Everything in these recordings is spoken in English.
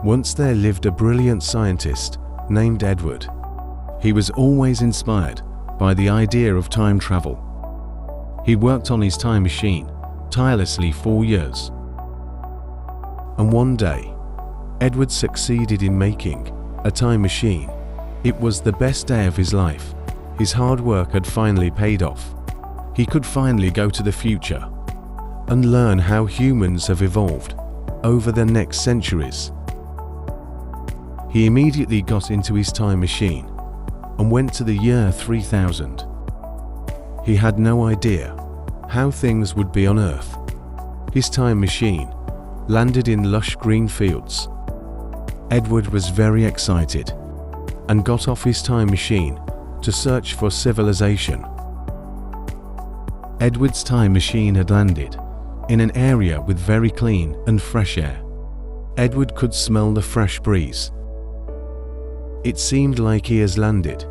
Once there lived a brilliant scientist named Edward. He was always inspired by the idea of time travel. He worked on his time machine tirelessly for years. And one day, Edward succeeded in making a time machine. It was the best day of his life. His hard work had finally paid off. He could finally go to the future and learn how humans have evolved over the next centuries. He immediately got into his time machine and went to the year 3000. He had no idea how things would be on Earth. His time machine landed in lush green fields. Edward was very excited and got off his time machine to search for civilization. Edward's time machine had landed in an area with very clean and fresh air. Edward could smell the fresh breeze. It seemed like he has landed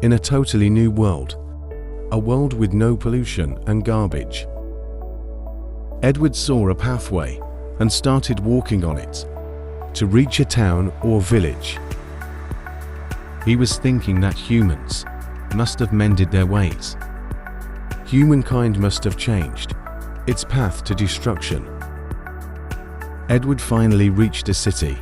in a totally new world, a world with no pollution and garbage. Edward saw a pathway and started walking on it to reach a town or village. He was thinking that humans must have mended their ways. Humankind must have changed its path to destruction. Edward finally reached a city.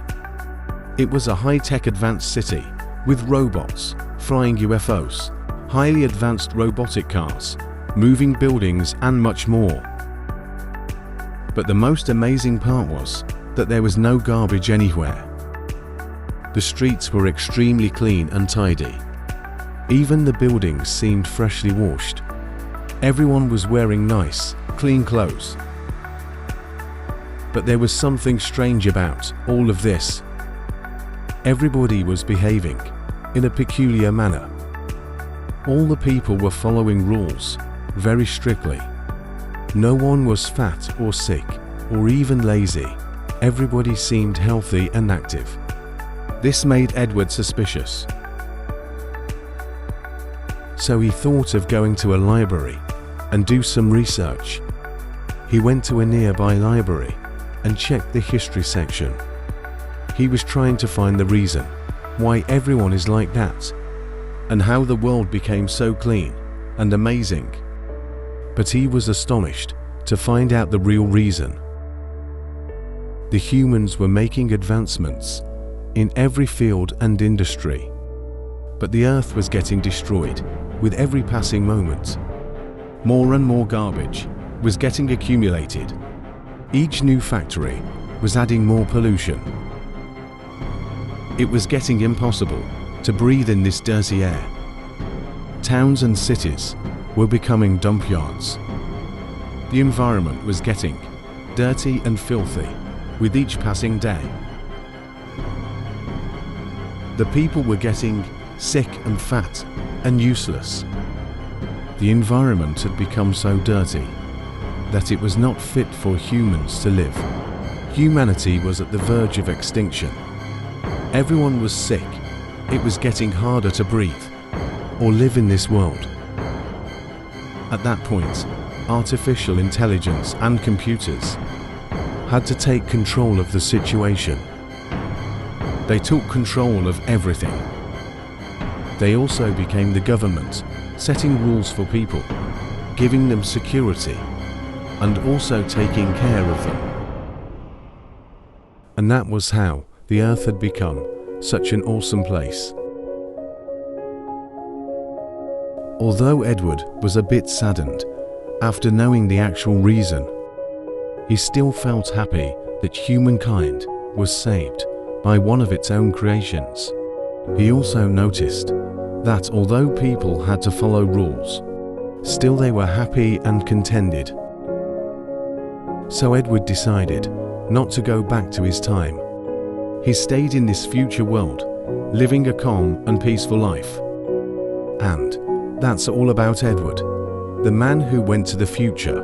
It was a high-tech advanced city with robots, flying UFOs, highly advanced robotic cars, moving buildings and much more. But the most amazing part was that there was no garbage anywhere. The streets were extremely clean and tidy. Even the buildings seemed freshly washed. Everyone was wearing nice, clean clothes. But there was something strange about all of this. Everybody was behaving in a peculiar manner. All the people were following rules very strictly. No one was fat or sick or even lazy. Everybody seemed healthy and active. This made Edward suspicious. So he thought of going to a library and do some research. He went to a nearby library and checked the history section. He was trying to find the reason why everyone is like that and how the world became so clean and amazing. But he was astonished to find out the real reason. The humans were making advancements in every field and industry, but the Earth was getting destroyed with every passing moment. More and more garbage was getting accumulated. Each new factory was adding more pollution. It was getting impossible to breathe in this dirty air. Towns and cities were becoming dump yards. The environment was getting dirty and filthy with each passing day. The people were getting sick and fat and useless. The environment had become so dirty that it was not fit for humans to live. Humanity was at the verge of extinction. Everyone was sick. It was getting harder to breathe or live in this world. At that point, artificial intelligence and computers had to take control of the situation. They took control of everything. They also became the government, setting rules for people, giving them security, and also taking care of them. And that was how the Earth had become such an awesome place. Although Edward was a bit saddened after knowing the actual reason, he still felt happy that humankind was saved by one of its own creations. He also noticed that although people had to follow rules, still they were happy and contented. So Edward decided not to go back to his time. He stayed in this future world, living a calm and peaceful life. And that's all about Edward, the man who went to the future.